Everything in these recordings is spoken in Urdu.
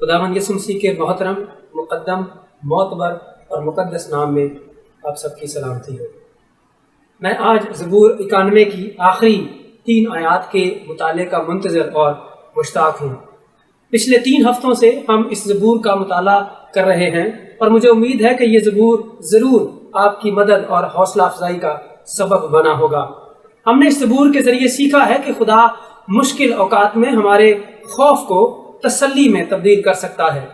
خداوند یسوع مسیح کے محترم، مقدم، معتبر اور مقدس نام میں آپ سب کی سلامتی ہو۔ میں آج زبور 91 کی آخری 3 آیات کے مطالعے کا منتظر اور مشتاق ہوں۔ پچھلے 3 ہفتوں سے ہم اس زبور کا مطالعہ کر رہے ہیں اور مجھے امید ہے کہ یہ زبور ضرور آپ کی مدد اور حوصلہ افزائی کا سبب بنا ہوگا۔ ہم نے اس زبور کے ذریعے سیکھا ہے کہ خدا مشکل اوقات میں ہمارے خوف کو تسلی میں تبدیل کر سکتا ہے،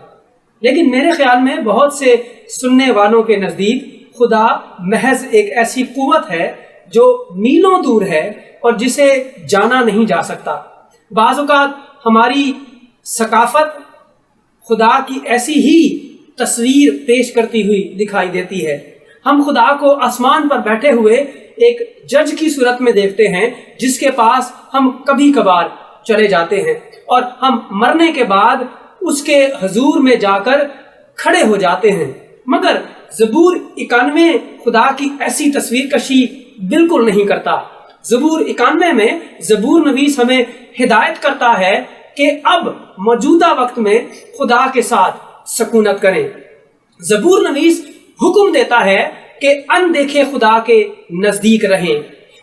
لیکن میرے خیال میں بہت سے سننے والوں کے نزدیک خدا محض ایک ایسی قوت ہے جو میلوں دور ہے اور جسے جانا نہیں جا سکتا۔ بعض اوقات ہماری ثقافت خدا کی ایسی ہی تصویر پیش کرتی ہوئی دکھائی دیتی ہے۔ ہم خدا کو آسمان پر بیٹھے ہوئے ایک جج کی صورت میں دیکھتے ہیں جس کے پاس ہم کبھی کبھار چلے جاتے ہیں اور ہم مرنے کے بعد اس کے حضور میں جا کر کھڑے ہو جاتے ہیں، مگر زبور 91 خدا کی ایسی تصویر کشی بالکل نہیں کرتا۔ زبور 91 میں زبور نویس ہمیں ہدایت کرتا ہے کہ اب موجودہ وقت میں خدا کے ساتھ سکونت کریں۔ زبور نویس حکم دیتا ہے کہ اندیکھے خدا کے نزدیک رہیں،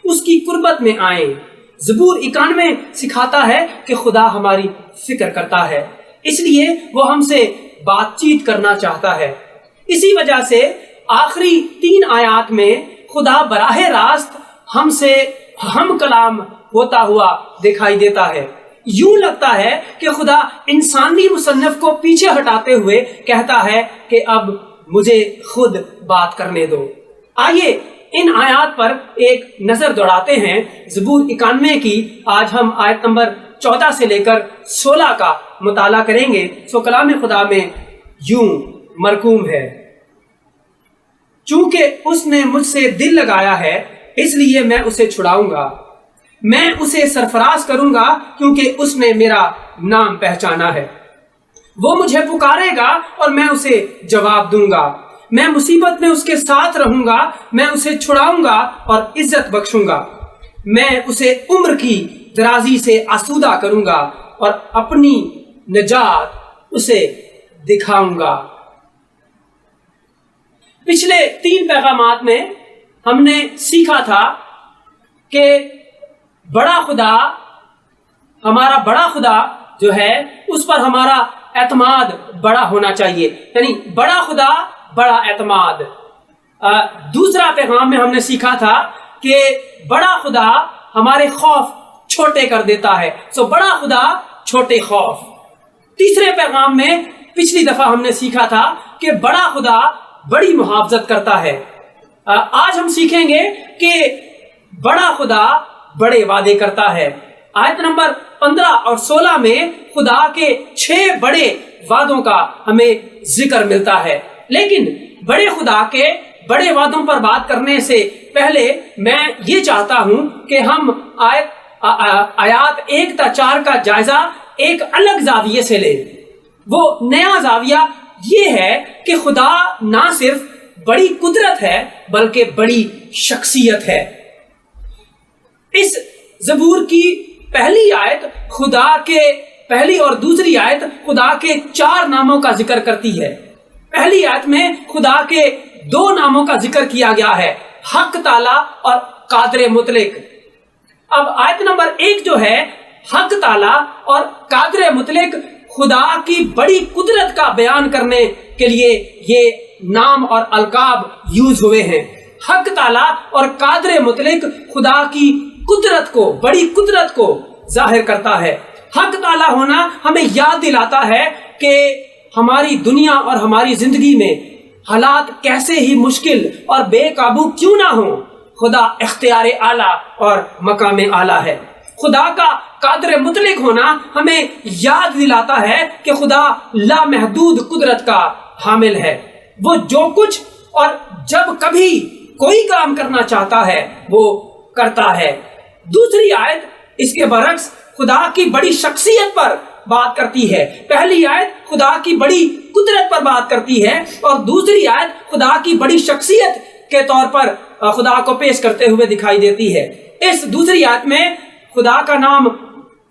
اس کی قربت میں آئیں۔ زبور 91 سکھاتا ہے کہ خدا ہماری فکر کرتا ہے، اس لیے وہ ہم سے بات چیت کرنا چاہتا ہے۔ اسی وجہ سے آخری 3 آیات میں خدا براہ راست ہم سے ہم کلام ہوتا ہوا دکھائی دیتا ہے۔ یوں لگتا ہے کہ خدا انسانی مصنف کو پیچھے ہٹاتے ہوئے کہتا ہے کہ اب مجھے خود بات کرنے دو۔ آئیے ان آیات پر ایک نظر دوڑاتے ہیں۔ زبور 91 کی آج ہم آیت نمبر 14 سے لے کر 16 کا مطالعہ کریں گے۔ سو کلام خدا میں یوں مرقوم ہے: چونکہ اس نے مجھ سے دل لگایا ہے اس لیے میں اسے چھڑاؤں گا، میں اسے سرفراز کروں گا کیونکہ اس نے میرا نام پہچانا ہے۔ وہ مجھے پکارے گا اور میں اسے جواب دوں گا، میں مصیبت میں اس کے ساتھ رہوں گا، میں اسے چھڑاؤں گا اور عزت بخشوں گا، میں اسے عمر کی درازی سے آسودہ کروں گا اور اپنی نجات اسے دکھاؤں گا۔ پچھلے 3 پیغامات میں ہم نے سیکھا تھا کہ بڑا خدا، ہمارا بڑا خدا جو ہے اس پر ہمارا اعتماد بڑا ہونا چاہیے، یعنی بڑا خدا بڑا اعتماد۔ دوسرا پیغام میں ہم نے سیکھا تھا کہ بڑا خدا ہمارے خوف چھوٹے کر دیتا ہے، سو بڑا خدا چھوٹے خوف۔ تیسرے پیغام میں پچھلی دفعہ ہم نے سیکھا تھا کہ بڑا خدا بڑی محافظت کرتا ہے۔ آج ہم سیکھیں گے کہ بڑا خدا بڑے وعدے کرتا ہے۔ آیت نمبر 15 اور 16 میں خدا کے 6 بڑے وعدوں کا ہمیں ذکر ملتا ہے، لیکن بڑے خدا کے بڑے وعدوں پر بات کرنے سے پہلے میں یہ چاہتا ہوں کہ ہم آیات 1 تا 4 کا جائزہ ایک الگ زاویے سے لیں۔ وہ نیا زاویہ یہ ہے کہ خدا نہ صرف بڑی قدرت ہے بلکہ بڑی شخصیت ہے۔ اس زبور کی پہلی آیت خدا کے پہلی اور دوسری آیت خدا کے 4 ناموں کا ذکر کرتی ہے۔ پہلی آیت میں خدا کے 2 ناموں کا ذکر کیا گیا ہے، حق تعالی اور قادر مطلق۔ اب آیت نمبر 1 جو ہے، حق تعالی اور قادر مطلق، خدا کی بڑی قدرت کا بیان کرنے کے لیے یہ نام اور القاب یوز ہوئے ہیں۔ حق تعالی اور قادر مطلق خدا کی قدرت کو، بڑی قدرت کو ظاہر کرتا ہے۔ حق تعالی ہونا ہمیں یاد دلاتا ہے کہ ہماری دنیا اور ہماری زندگی میں حالات کیسے ہی مشکل اور بے قابو کیوں نہ ہوں، خدا اختیار اعلیٰ اور مقام اعلیٰ ہے۔ خدا کا قادر مطلق ہونا ہمیں یاد دلاتا ہے کہ خدا لامحدود قدرت کا حامل ہے۔ وہ جو کچھ اور جب کبھی کوئی کام کرنا چاہتا ہے وہ کرتا ہے۔ دوسری آیت اس کے برعکس خدا کی بڑی شخصیت پر بات کرتی ہے۔ پہلی آیت خدا کی بڑی قدرت پر بات کرتی ہے اور دوسری آیت خدا کی بڑی شخصیت کے طور پر خدا کو پیش کرتے ہوئے دکھائی دیتی ہے۔ اس دوسری آیت میں خدا کا نام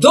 2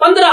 15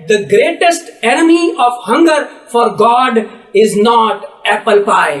The greatest enemy of hunger for God is not apple pie.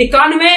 91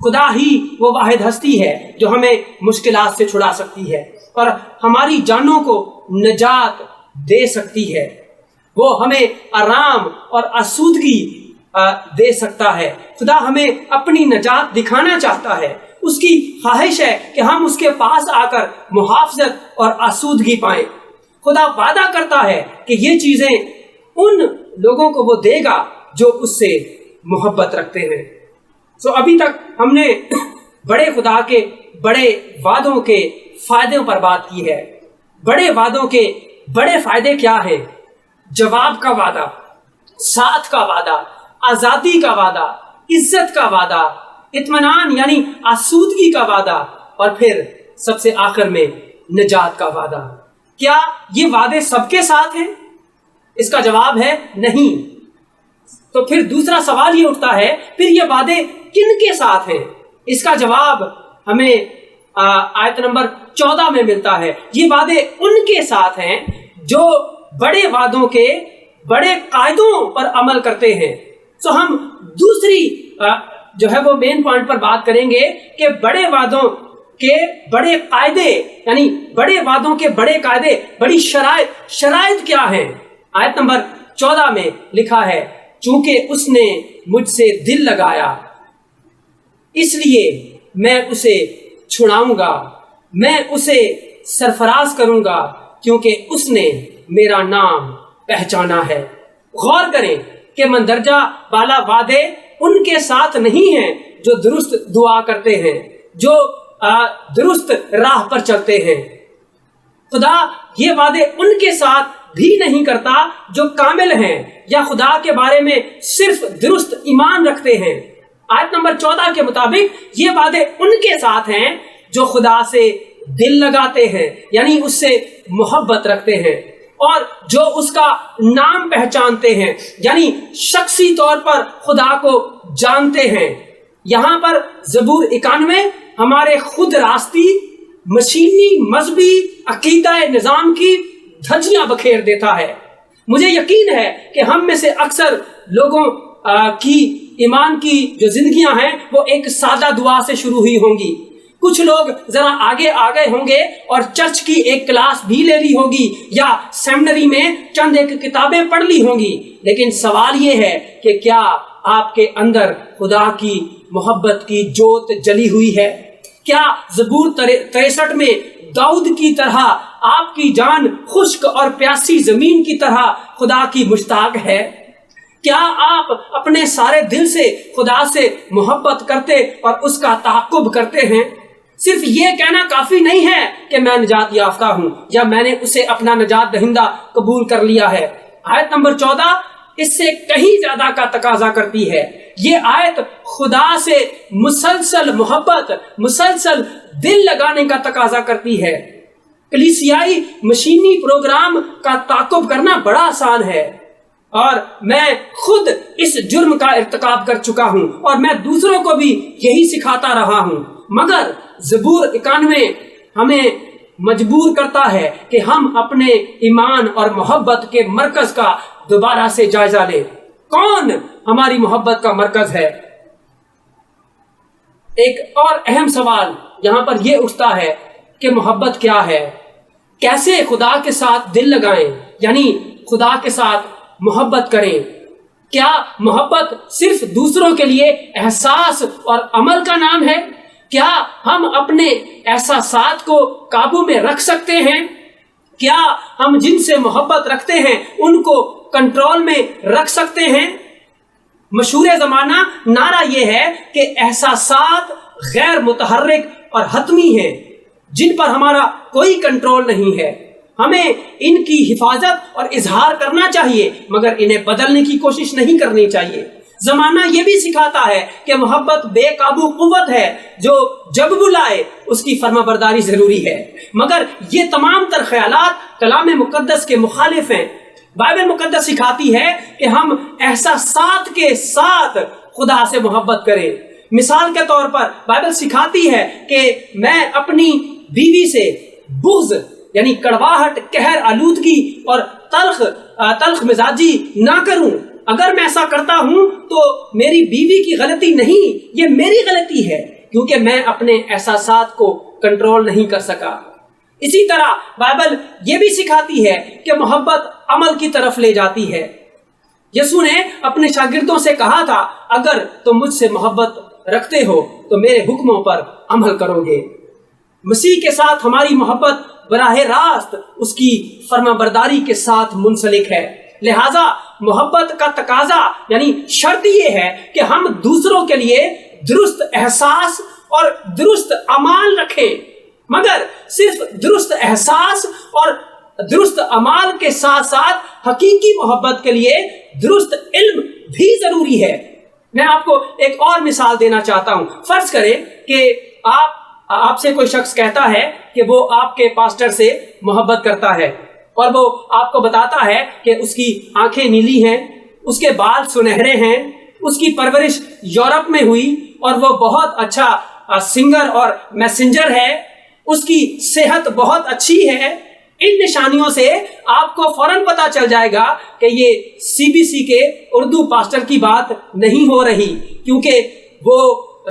خدا ہی وہ واحد ہستی ہے جو ہمیں مشکلات سے چھڑا سکتی ہے اور ہماری جانوں کو نجات دے سکتی ہے. وہ ہمیں آرام اور آسودگی دے سکتا ہے. خدا ہمیں اپنی نجات دکھانا چاہتا ہے. اس کی خواہش ہے کہ ہم اس کے پاس آ کر محافظت اور آسودگی پائیں. خدا وعدہ کرتا ہے کہ یہ چیزیں ان لوگوں کو وہ دے گا جو اس سے محبت رکھتے ہیں. ابھی تک ہم نے بڑے خدا کے بڑے وعدوں کے فائدوں پر بات کی ہے. بڑے وعدوں کے بڑے فائدے کیا ہیں؟ جواب کا وعدہ، ساتھ کا وعدہ، آزادی کا وعدہ، عزت کا وعدہ، اطمینان یعنی آسودگی کا وعدہ، اور پھر سب سے آخر میں نجات کا وعدہ. کیا یہ وعدے سب کے ساتھ ہیں؟ اس کا جواب ہے نہیں. تو پھر دوسرا سوال یہ اٹھتا ہے، پھر یہ وعدے کن کے ساتھ ہیں؟ اس کا جواب ہمیں آیت نمبر 14 میں ملتا ہے. یہ وعدے ان کے ساتھ ہیں جو بڑے وعدوں کے بڑے قاعدوں پر عمل کرتے ہیں. ہم دوسری جو ہے وہ مین پوائنٹ پر بات کریں گے کہ بڑے وعدوں کے بڑے قاعدے، یعنی بڑے وعدوں کے بڑے قاعدے، بڑی شرائط کیا ہیں. آیت نمبر 14 میں لکھا ہے، چونکہ اس نے مجھ سے دل لگایا اس لیے میں اسے چھڑاؤں گا، میں اسے سرفراز کروں گا، کیونکہ اس نے میرا نام پہچانا ہے. غور کریں کہ مندرجہ بالا وعدے ان کے ساتھ نہیں ہیں جو درست دعا کرتے ہیں، جو درست راہ پر چلتے ہیں. خدا یہ وعدے ان کے ساتھ بھی نہیں کرتا جو کامل ہیں یا خدا کے بارے میں صرف درست ایمان رکھتے ہیں. آیت نمبر 14 کے مطابق یہ وعدے ان کے ساتھ ہیں جو خدا سے دل لگاتے ہیں، یعنی اس سے محبت رکھتے ہیں، اور جو اس کا نام پہچانتے ہیں، یعنی شخصی طور پر خدا کو جانتے ہیں. یہاں پر زبور 91 ہمارے خود راستی، مشینی، مذہبی عقیدہ نظام کی دھجیاں بکھیر دیتا ہے. مجھے یقین ہے کہ ہم میں سے اکثر لوگوں کی ایمان کی جو زندگیاں ہیں وہ ایک سادہ دعا سے شروع ہوئی ہوں گی. کچھ لوگ ذرا آگے آ گئے ہوں گے اور چرچ کی ایک کلاس بھی لے لی ہوگی یا سیمنری میں چند ایک کتابیں پڑھ لی ہوں گی. لیکن سوال یہ ہے کہ کیا آپ کے اندر خدا کی محبت کی جوت جلی ہوئی ہے؟ کیا زبور 63 میں داؤد کی طرح آپ کی جان خشک اور پیاسی زمین کی طرح خدا کی مشتاق ہے؟ کیا آپ اپنے سارے دل سے خدا سے محبت کرتے اور اس کا تعاقب کرتے ہیں؟ صرف یہ کہنا کافی نہیں ہے کہ میں نجات یافتہ ہوں یا میں نے اسے اپنا نجات دہندہ قبول کر لیا ہے. آیت نمبر 14 اس سے کہیں زیادہ کا تقاضا کرتی ہے. یہ آیت خدا سے مسلسل محبت، مسلسل دل لگانے کا تقاضا کرتی ہے. کلیسیائی مشینی پروگرام کا تعاقب کرنا بڑا آسان ہے، اور میں خود اس جرم کا ارتکاب کر چکا ہوں اور میں دوسروں کو بھی یہی سکھاتا رہا ہوں. مگر زبور 91 ہمیں مجبور کرتا ہے کہ ہم اپنے ایمان اور محبت کے مرکز کا دوبارہ سے جائزہ لیں. کون ہماری محبت کا مرکز ہے؟ ایک اور اہم سوال یہاں پر یہ اٹھتا ہے کہ محبت کیا ہے؟ کیسے خدا کے ساتھ دل لگائیں، یعنی خدا کے ساتھ محبت کریں؟ کیا محبت صرف دوسروں کے لیے احساس اور عمل کا نام ہے؟ کیا ہم اپنے احساسات کو قابو میں رکھ سکتے ہیں؟ کیا ہم جن سے محبت رکھتے ہیں ان کو کنٹرول میں رکھ سکتے ہیں؟ مشہور زمانہ نعرہ یہ ہے کہ احساسات غیر متحرک اور حتمی ہیں جن پر ہمارا کوئی کنٹرول نہیں ہے. ہمیں ان کی حفاظت اور اظہار کرنا چاہیے مگر انہیں بدلنے کی کوشش نہیں کرنی چاہیے. زمانہ یہ بھی سکھاتا ہے کہ محبت بے قابو قوت ہے جو جب بلائے اس کی فرما برداری ضروری ہے. مگر یہ تمام تر خیالات کلام مقدس کے مخالف ہیں. بائبل مقدس سکھاتی ہے کہ ہم احساسات کے ساتھ خدا سے محبت کریں. مثال کے طور پر بائبل سکھاتی ہے کہ میں اپنی بیوی سے بغض یعنی کڑواہٹ، قہر، آلودگی اور تلخ مزاجی نہ کروں. اگر میں ایسا کرتا ہوں تو میری بیوی کی غلطی نہیں، یہ میری غلطی ہے، کیونکہ میں اپنے احساسات کو کنٹرول نہیں کر سکا۔ اسی طرح بائبل یہ بھی سکھاتی ہے کہ محبت عمل کی طرف لے جاتی ہے۔ یسوع نے اپنے شاگردوں سے کہا تھا، اگر تم مجھ سے محبت رکھتے ہو تو میرے حکموں پر عمل کرو گے۔ مسیح کے ساتھ ہماری محبت براہ راست اس کی فرما برداری کے ساتھ منسلک ہے، لہذا محبت کا تقاضا یعنی شرط یہ ہے کہ ہم دوسروں کے لیے درست احساس اور درست اعمال رکھیں، مگر صرف درست احساس اور درست اعمال کے ساتھ ساتھ حقیقی محبت کے لیے درست علم بھی ضروری ہے۔ میں آپ کو ایک اور مثال دینا چاہتا ہوں۔ فرض کریں کہ آپ سے کوئی شخص کہتا ہے کہ وہ آپ کے پاسٹر سے محبت کرتا ہے، اور وہ آپ کو بتاتا ہے کہ اس کی آنکھیں نیلی ہیں، اس کے بال سنہرے ہیں، اس کی پرورش یورپ میں ہوئی اور وہ بہت اچھا سنگر اور میسنجر ہے، اس کی صحت بہت اچھی ہے۔ ان نشانیوں سے آپ کو فوراً پتا چل جائے گا کہ یہ CBC کے اردو پاسٹر کی بات نہیں ہو رہی، کیونکہ وہ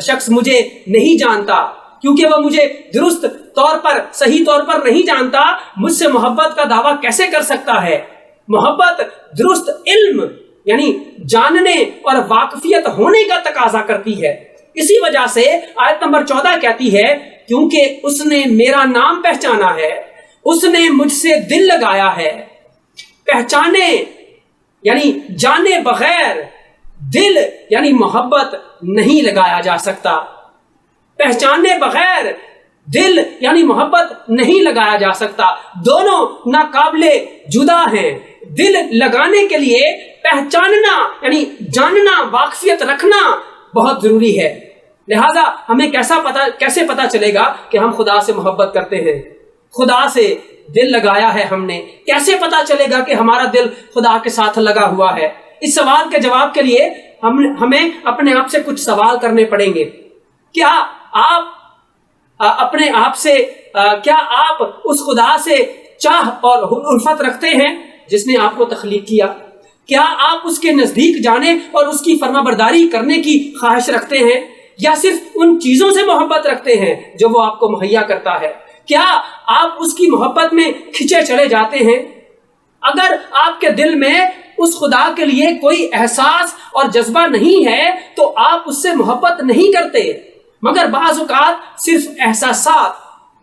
شخص مجھے نہیں جانتا، کیونکہ وہ مجھے درست طور پر صحیح طور پر نہیں جانتا، مجھ سے محبت کا دعویٰ کیسے کر سکتا ہے؟ محبت درست علم یعنی جاننے اور واقفیت ہونے کا تقاضا کرتی ہے۔ اسی وجہ سے آیت نمبر 14 کہتی ہے، کیونکہ اس نے میرا نام پہچانا ہے، اس نے مجھ سے دل لگایا ہے۔ پہچانے یعنی جانے بغیر دل یعنی محبت نہیں لگایا جا سکتا۔ پہچانے بغیر دل یعنی محبت نہیں لگایا جا سکتا، دونوں ناقابل جدا ہیں۔ دل لگانے کے لیے پہچاننا یعنی جاننا، واقفیت رکھنا بہت ضروری ہے۔ لہذا ہمیں کیسے پتا چلے گا کہ ہم خدا سے محبت کرتے ہیں؟ خدا سے دل لگایا ہے ہم نے، کیسے پتا چلے گا کہ ہمارا دل خدا کے ساتھ لگا ہوا ہے؟ اس سوال کے جواب کے لیے ہمیں اپنے آپ سے کچھ سوال کرنے پڑیں گے۔ کیا آپ اپنے آپ سے کیا آپ اس خدا سے چاہ اور الفت رکھتے ہیں جس نے آپ کو تخلیق کیا؟ کیا آپ اس کے نزدیک جانے اور اس کی فرما برداری کرنے کی خواہش رکھتے ہیں، یا صرف ان چیزوں سے محبت رکھتے ہیں جو وہ آپ کو مہیا کرتا ہے؟ کیا آپ اس کی محبت میں کھنچے چلے جاتے ہیں؟ اگر آپ کے دل میں اس خدا کے لیے کوئی احساس اور جذبہ نہیں ہے تو آپ اس سے محبت نہیں کرتے، مگر بعض اوقات صرف احساسات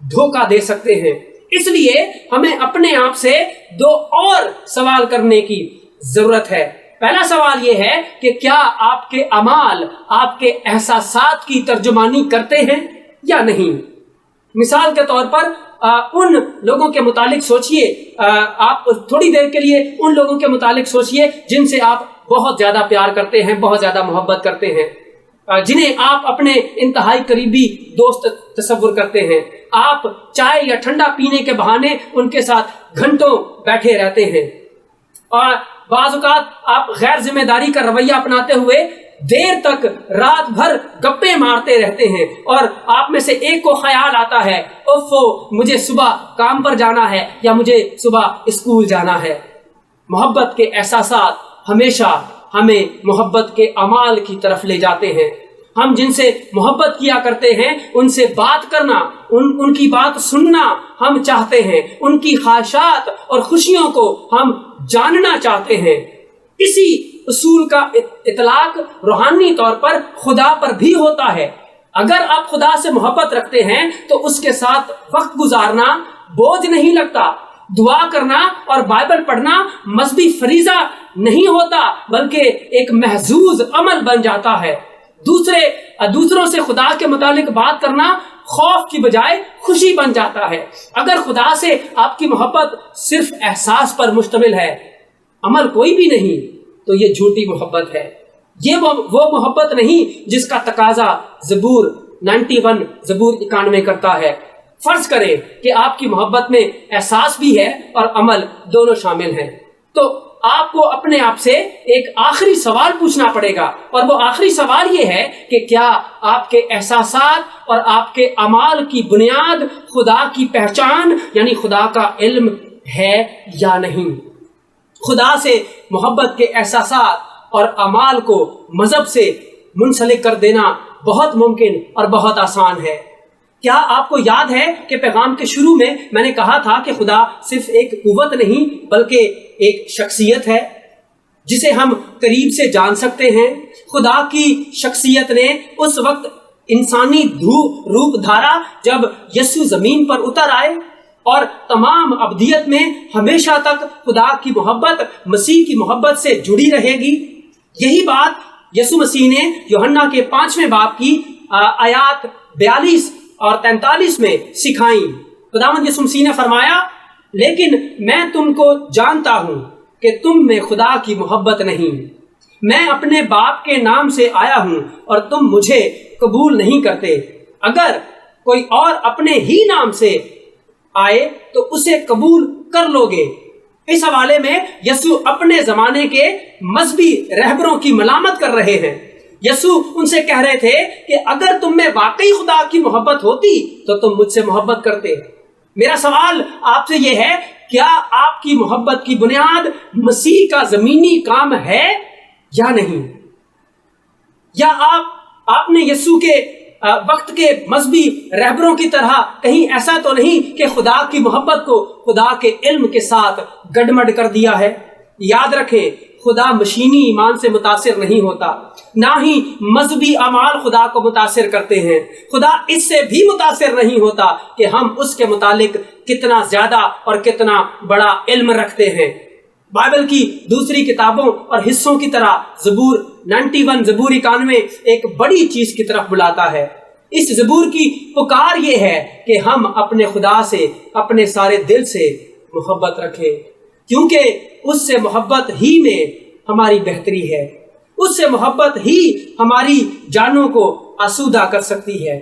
دھوکہ دے سکتے ہیں۔ اس لیے ہمیں اپنے آپ سے دو اور سوال کرنے کی ضرورت ہے۔ پہلا سوال یہ ہے کہ کیا آپ کے اعمال آپ کے احساسات کی ترجمانی کرتے ہیں یا نہیں؟ مثال کے طور پر ان لوگوں کے متعلق سوچئے، آپ تھوڑی دیر کے لیے ان لوگوں کے متعلق سوچئے جن سے آپ بہت زیادہ پیار کرتے ہیں، بہت زیادہ محبت کرتے ہیں، جنہیں آپ اپنے انتہائی قریبی دوست تصور کرتے ہیں۔ آپ چائے یا ٹھنڈا پینے کے بہانے ان کے ساتھ گھنٹوں بیٹھے رہتے ہیں، اور بعض اوقات آپ غیر ذمہ داری کا رویہ اپناتے ہوئے دیر تک رات بھر گپے مارتے رہتے ہیں، اور آپ میں سے ایک کو خیال آتا ہے، اوفو مجھے صبح کام پر جانا ہے یا مجھے صبح اسکول جانا ہے۔ محبت کے احساسات ہمیشہ ہمیں محبت کے اعمال کی طرف لے جاتے ہیں۔ ہم جن سے محبت کیا کرتے ہیں ان سے بات کرنا، ان کی بات سننا ہم چاہتے ہیں، ان کی خواہشات اور خوشیوں کو ہم جاننا چاہتے ہیں۔ اسی اصول کا اطلاق روحانی طور پر خدا پر بھی ہوتا ہے۔ اگر آپ خدا سے محبت رکھتے ہیں تو اس کے ساتھ وقت گزارنا بوجھ نہیں لگتا، دعا کرنا اور بائبل پڑھنا مذہبی فریضہ نہیں ہوتا بلکہ ایک محظوظ عمل بن جاتا ہے۔ دوسروں سے خدا کے متعلق بات کرنا خوف کی بجائے خوشی بن جاتا ہے۔ اگر خدا سے آپ کی محبت صرف احساس پر مشتمل ہے، عمل کوئی بھی نہیں، تو یہ جھوٹی محبت ہے۔ یہ وہ محبت نہیں جس کا تقاضا زبور 91 کرتا ہے۔ فرض کریں کہ آپ کی محبت میں احساس بھی ہے اور عمل دونوں شامل ہیں، تو آپ کو اپنے آپ سے ایک آخری سوال پوچھنا پڑے گا، اور وہ آخری سوال یہ ہے کہ کیا آپ کے احساسات اور آپ کے اعمال کی بنیاد خدا کی پہچان یعنی خدا کا علم ہے یا نہیں؟ خدا سے محبت کے احساسات اور اعمال کو مذہب سے منسلک کر دینا بہت ممکن اور بہت آسان ہے۔ کیا آپ کو یاد ہے کہ پیغام کے شروع میں نے کہا تھا کہ خدا صرف ایک قوت نہیں بلکہ ایک شخصیت ہے جسے ہم قریب سے جان سکتے ہیں۔ خدا کی شخصیت نے اس وقت انسانی روپ دھارا جب یسوع زمین پر اتر آئے، اور تمام ابدیت میں ہمیشہ تک خدا کی محبت مسیح کی محبت سے جڑی رہے گی۔ یہی بات یسوع مسیح نے یوحنا کے 5ویں باب کی آیات 42 اور 43 میں سکھائیں۔ خداوند یسوع مسیح نے فرمایا، لیکن میں تم کو جانتا ہوں کہ تم میں خدا کی محبت نہیں۔ میں اپنے باپ کے نام سے آیا ہوں اور تم مجھے قبول نہیں کرتے۔ اگر کوئی اور اپنے ہی نام سے آئے تو اسے قبول کر لو گے۔ اس حوالے میں یسوع اپنے زمانے کے مذہبی رہبروں کی ملامت کر رہے ہیں۔ یسوع ان سے کہہ رہے تھے کہ اگر تم میں واقعی خدا کی محبت ہوتی تو تم مجھ سے محبت کرتے۔ میرا سوال آپ سے یہ ہے، کیا آپ کی محبت کی بنیاد مسیح کا زمینی کام ہے یا نہیں؟ یا آپ نے یسوع کے وقت کے مذہبی رہبروں کی طرح کہیں ایسا تو نہیں کہ خدا کی محبت کو خدا کے علم کے ساتھ گڑمڑ کر دیا ہے؟ یاد رکھیں، خدا مشینی ایمان سے متاثر نہیں ہوتا، نہ ہی مذہبی اعمال خدا کو متاثر کرتے ہیں۔ خدا اس سے بھی متاثر نہیں ہوتا کہ ہم اس کے متعلق کتنا زیادہ اور کتنا بڑا علم رکھتے ہیں۔ بائبل کی دوسری کتابوں اور حصوں کی طرح زبور 91 زبور 91 ایک بڑی چیز کی طرف بلاتا ہے۔ اس زبور کی پکار یہ ہے کہ ہم اپنے خدا سے اپنے سارے دل سے محبت رکھیں، کیونکہ اس سے محبت ہی میں ہماری بہتری ہے۔ اس سے محبت ہی ہماری جانوں کو آسودہ کر سکتی ہے،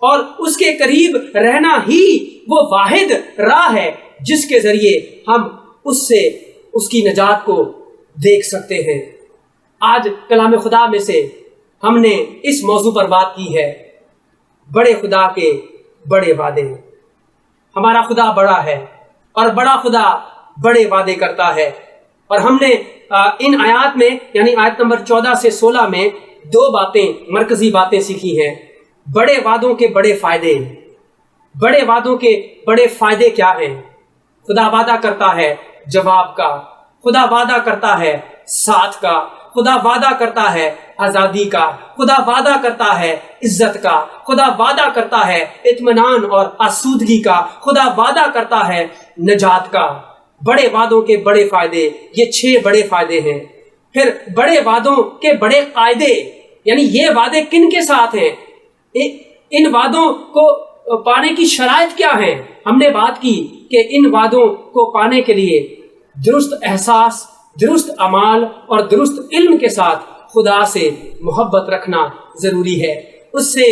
اور اس کے قریب رہنا ہی وہ واحد راہ ہے جس کے ذریعے ہم اس کی نجات کو دیکھ سکتے ہیں۔ آج کلام خدا میں سے ہم نے اس موضوع پر بات کی ہے، بڑے خدا کے بڑے وعدے۔ ہمارا خدا بڑا ہے اور بڑا خدا بڑے وعدے کرتا ہے، اور ہم نے ان آیات میں یعنی آیت نمبر 14 سے 16 میں 2 مرکزی باتیں سیکھی ہیں۔ بڑے وعدوں کے بڑے فائدے۔ بڑے وعدوں کے بڑے فائدے کیا ہیں؟ خدا وعدہ کرتا ہے جواب کا، خدا وعدہ کرتا ہے ساتھ کا، خدا وعدہ کرتا ہے آزادی کا، خدا وعدہ کرتا ہے عزت کا، خدا وعدہ کرتا ہے اطمینان اور آسودگی کا، خدا وعدہ کرتا ہے نجات کا۔ بڑے وعدوں کے بڑے فائدے، یہ 6 بڑے فائدے ہیں۔ پھر بڑے وعدوں کے بڑے قاعدے، یعنی یہ وعدے کن کے ساتھ ہیں، ان وعدوں کو پانے کی شرائط کیا ہیں۔ ہم نے بات کی کہ ان وعدوں کو پانے کے لیے درست احساس، درست اعمال اور درست علم کے ساتھ خدا سے محبت رکھنا ضروری ہے، اس سے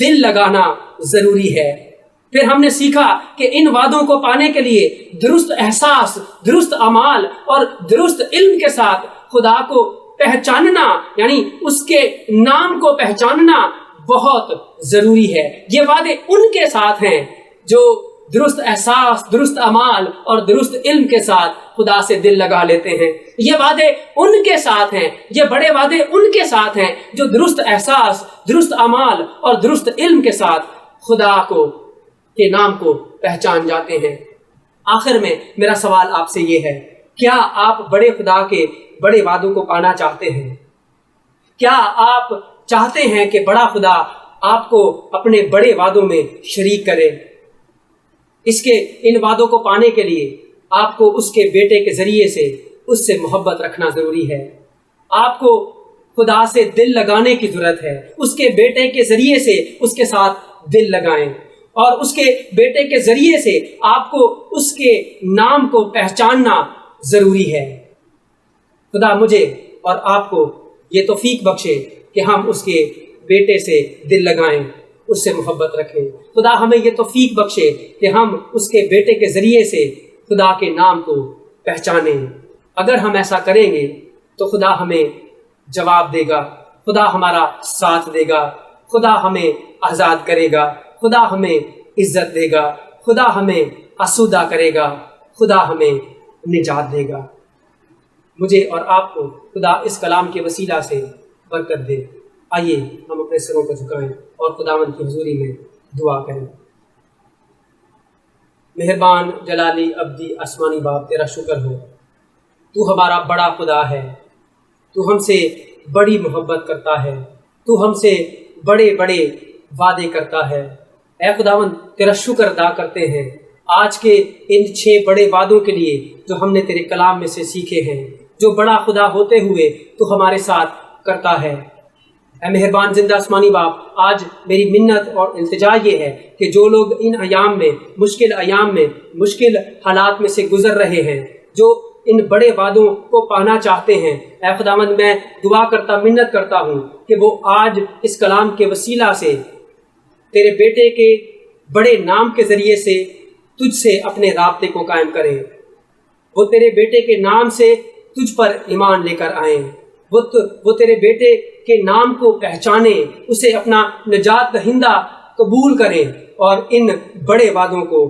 دل لگانا ضروری ہے۔ پھر ہم نے سیکھا کہ ان وعدوں کو پانے کے لیے درست احساس، درست اعمال اور درست علم کے ساتھ خدا کو پہچاننا، یعنی اس کے نام کو پہچاننا بہت ضروری ہے۔ یہ وعدے ان کے ساتھ ہیں جو درست احساس، درست اعمال اور درست علم کے ساتھ خدا سے دل لگا لیتے ہیں۔ یہ وعدے ان کے ساتھ ہیں، یہ بڑے وعدے ان کے ساتھ ہیں جو درست احساس، درست اعمال اور درست علم کے ساتھ خدا کے نام کو پہچان جاتے ہیں۔ آخر میں میرا سوال آپ سے یہ ہے، کیا آپ بڑے خدا کے بڑے وعدوں کو پانا چاہتے ہیں؟ کیا آپ چاہتے ہیں کہ بڑا خدا آپ کو اپنے بڑے وعدوں میں شریک کرے؟ ان وعدوں کو پانے کے لیے آپ کو اس کے بیٹے کے ذریعے سے اس سے محبت رکھنا ضروری ہے۔ آپ کو خدا سے دل لگانے کی ضرورت ہے، اس کے بیٹے کے ذریعے سے اس کے ساتھ دل لگائیں، اور اس کے بیٹے کے ذریعے سے آپ کو اس کے نام کو پہچاننا ضروری ہے۔ خدا مجھے اور آپ کو یہ توفیق بخشے کہ ہم اس کے بیٹے سے دل لگائیں، اس سے محبت رکھیں۔ خدا ہمیں یہ توفیق بخشے کہ ہم اس کے بیٹے کے ذریعے سے خدا کے نام کو پہچانیں۔ اگر ہم ایسا کریں گے تو خدا ہمیں جواب دے گا، خدا ہمارا ساتھ دے گا، خدا ہمیں آزاد کرے گا، خدا ہمیں عزت دے گا، خدا ہمیں آسودہ کرے گا، خدا ہمیں نجات دے گا۔ مجھے اور آپ کو خدا اس کلام کے وسیلہ سے برکت دے۔ آئیے ہم اپنے سروں کو جھکائیں اور خداوند کی حضوری میں دعا کریں۔ مہربان جلالی ابدی آسمانی باپ، تیرا شکر ہو، تو ہمارا بڑا خدا ہے، تو ہم سے بڑی محبت کرتا ہے، تو ہم سے بڑے بڑے وعدے کرتا ہے۔ اے خداوند تیرا شکر ادا کرتے ہیں آج کے ان 6 بڑے وعدوں کے لیے جو ہم نے تیرے کلام میں سے سیکھے ہیں، جو بڑا خدا ہوتے ہوئے تو ہمارے ساتھ کرتا ہے۔ اے مہربان زندہ آسمانی باپ، آج میری منت اور التجا یہ ہے کہ جو لوگ ان ایام میں مشکل حالات میں سے گزر رہے ہیں، جو ان بڑے وعدوں کو پانا چاہتے ہیں، اے خداوند میں دعا کرتا منت کرتا ہوں کہ وہ آج اس کلام کے وسیلہ سے تیرے بیٹے کے بڑے نام کے ذریعے سے تجھ سے اپنے رابطے کو قائم کریں، وہ تیرے بیٹے کے نام سے تجھ پر ایمان لے کر آئیں، وہ تیرے بیٹے کے نام کو پہچانے، اسے اپنا نجات دہندہ قبول کریں اور ان بڑے وعدوں کو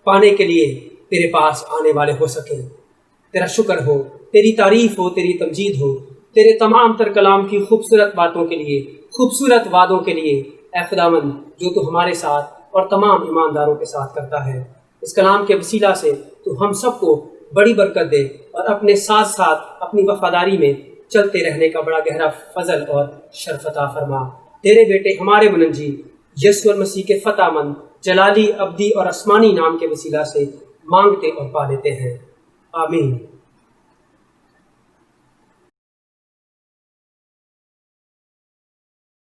پانے کے لیے تیرے پاس آنے والے ہو سکیں۔ تیرا شکر ہو، تیری تعریف ہو، تیری تمجید ہو، تیرے تمام تر کلام کی خوبصورت باتوں کے لیے، خوبصورت وعدوں کے لیے، اے خداوند جو تو ہمارے ساتھ اور تمام ایمانداروں کے ساتھ کرتا ہے۔ اس کلام کے وسیلہ سے تو ہم سب کو بڑی برکت دے اور اپنے ساتھ ساتھ اپنی وفاداری میں چلتے رہنے کا بڑا گہرا فضل اور شرف عطا فرما۔ تیرے بیٹے ہمارے منجی یسوع المسیح کے فتح مند جلالی ابدی اور آسمانی نام کے وسیلہ سے مانگتے اور پا لیتے ہیں، آمین۔